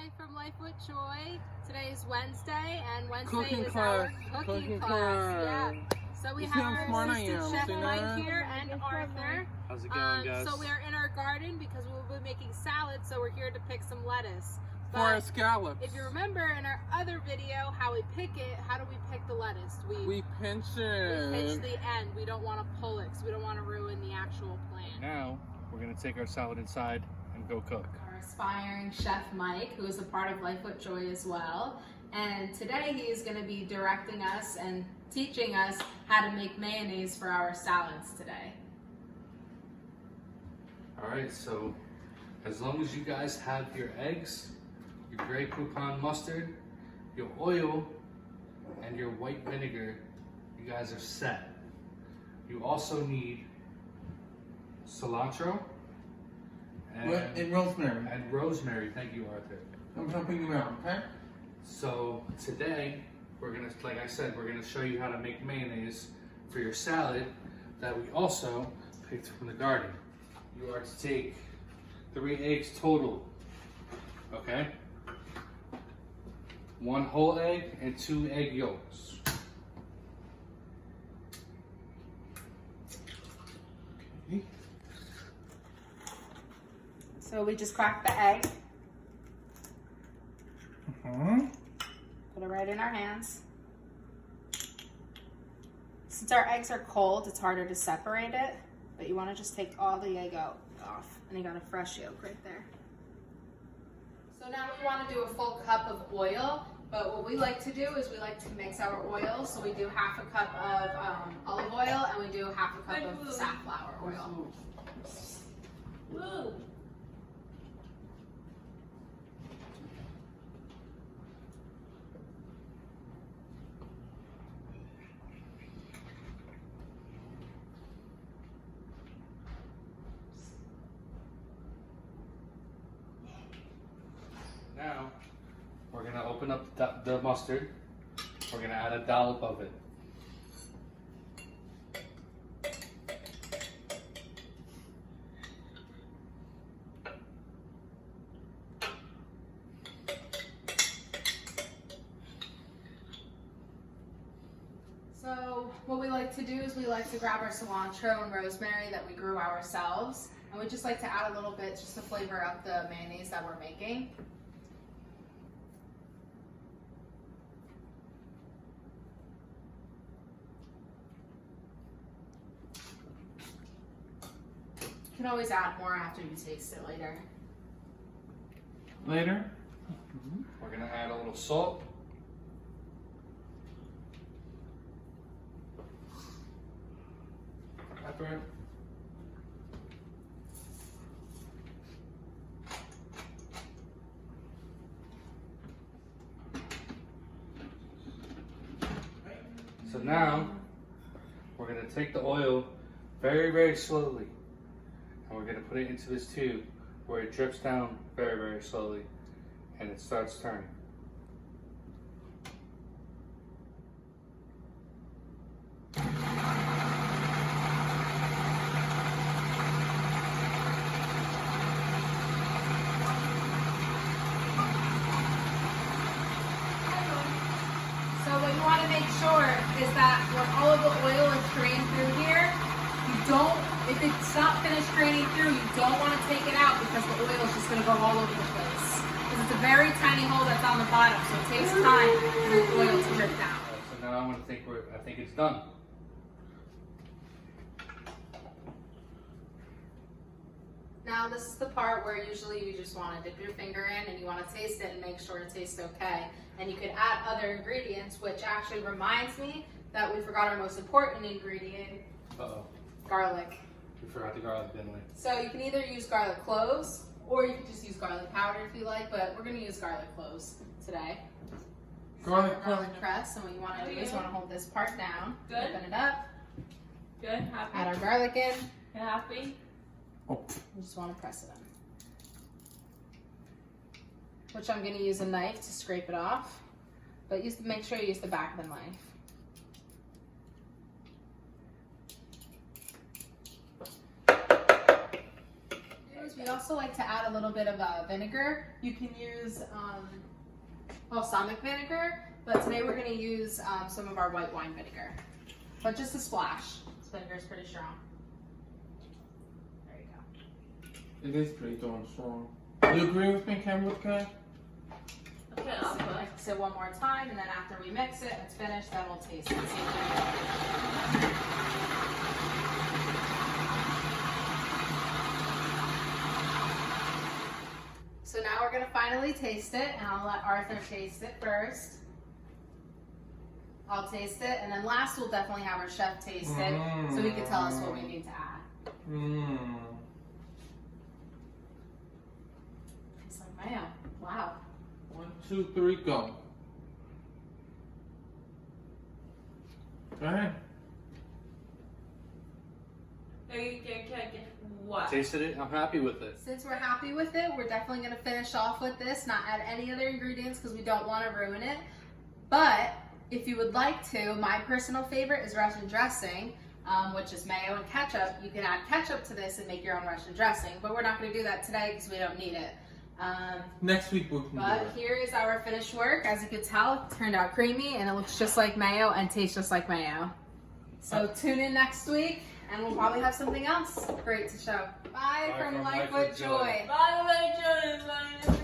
Hi from Life with Joy. Today is Wednesday, and Wednesday Cooking is class. our cooking Cooking class. class. Yeah. So we You have see how our smart I assistant am, chef see Mike that? here and Arthur. How's it going, guys? So we are in our garden because we'll be making salad. So we're here to pick some lettuce. For our scallops. If you remember in our other video how we pick it, how do we pick the lettuce? We pinch it. We pinch the end. We don't want to pull it because we don't want to ruin the actual plant. Now we're gonna take our salad inside and go cook. Our aspiring chef Mike, who is a part of Life with Joy as well. And today he is going to be directing us and teaching us how to make mayonnaise for our salads today. All right, so as long as you guys have your eggs, your Grey Poupon mustard, your oil, and your white vinegar, you guys are set. You also need cilantro And rosemary. and rosemary. Thank you, Arthur. I'm helping you out, okay? So today, we're gonna, like I said, we're gonna show you how to make mayonnaise for your salad that we also picked from the garden. You are to take 3 eggs total, okay? 1 whole egg and 2 egg yolks. Okay. So we just cracked the egg, put it right in our hands. Since our eggs are cold, it's harder to separate it, but you want to just take all the egg off, and you got a fresh yolk right there. So now we want to do a full cup of oil, but what we like to do is we like to mix our oil. So we do half a cup of olive oil, and we do half a cup of safflower oil. Woo. Now, we're gonna open up the mustard. We're gonna add a dollop of it. So what we like to do is we like to grab our cilantro and rosemary that we grew ourselves, and we just like to add a little bit just to flavor up the mayonnaise that we're making. You can always add more after you taste it later. Later? We're gonna add a little salt. Pepper. So now, we're gonna take the oil very, very slowly, and we're gonna put it into this tube where it drips down very, very slowly, and it starts turning. So what you want to make sure is that when all of the oil is drained through here, if it's not finished draining through, you don't want to take it out because the oil is just going to go all over the place. Because it's a very tiny hole that's on the bottom, so it takes time for the oil to drip down. So now I'm gonna think I think it's done. Now this is the part where usually you just want to dip your finger in and you want to taste it and make sure it tastes okay. And you could add other ingredients, which actually reminds me that we forgot our most important ingredient, Uh-oh. garlic. We forgot the garlic, didn't we? So you can either use garlic cloves or you can just use garlic powder if you like, but we're going to use garlic cloves today. Garlic press, and what you want to do is you want to hold this part down, Good. open it up, Good, happy. add our garlic in, You happy? Oh. you just want to press it in. Which I'm going to use a knife to scrape it off, but make sure you use the back of the knife. We also also like to add a little bit of vinegar. You can use balsamic vinegar, but today we're going to use some of our white wine vinegar. But just a splash. This vinegar is pretty strong. There you go. It is pretty darn strong. You agree with me, Camera Guy? Okay, So I'll put. mix it one more time, and then after we mix it, it's finished, then we'll taste it. So now we're gonna finally taste it, and I'll let Arthur taste it first. I'll taste it, and then last we'll definitely have our chef taste it, so he can tell us what we need to add. Mmm. It's like mayo. Wow. 1, 2, 3, go. Go ahead. What? Tasted it. I'm happy with it. Since we're happy with it, we're definitely gonna finish off with this, not add any other ingredients because we don't want to ruin it. But if you would like to, my personal favorite is Russian dressing, which is mayo and ketchup. You can add ketchup to this and make your own Russian dressing, but we're not gonna do that today because we don't need it. Next week we can do But it. here is our finished work. As you can tell, it turned out creamy and it looks just like mayo and tastes just like mayo. So tune in next week and we'll probably have something else great to show. Bye, from Life with Joy. Bye, my children.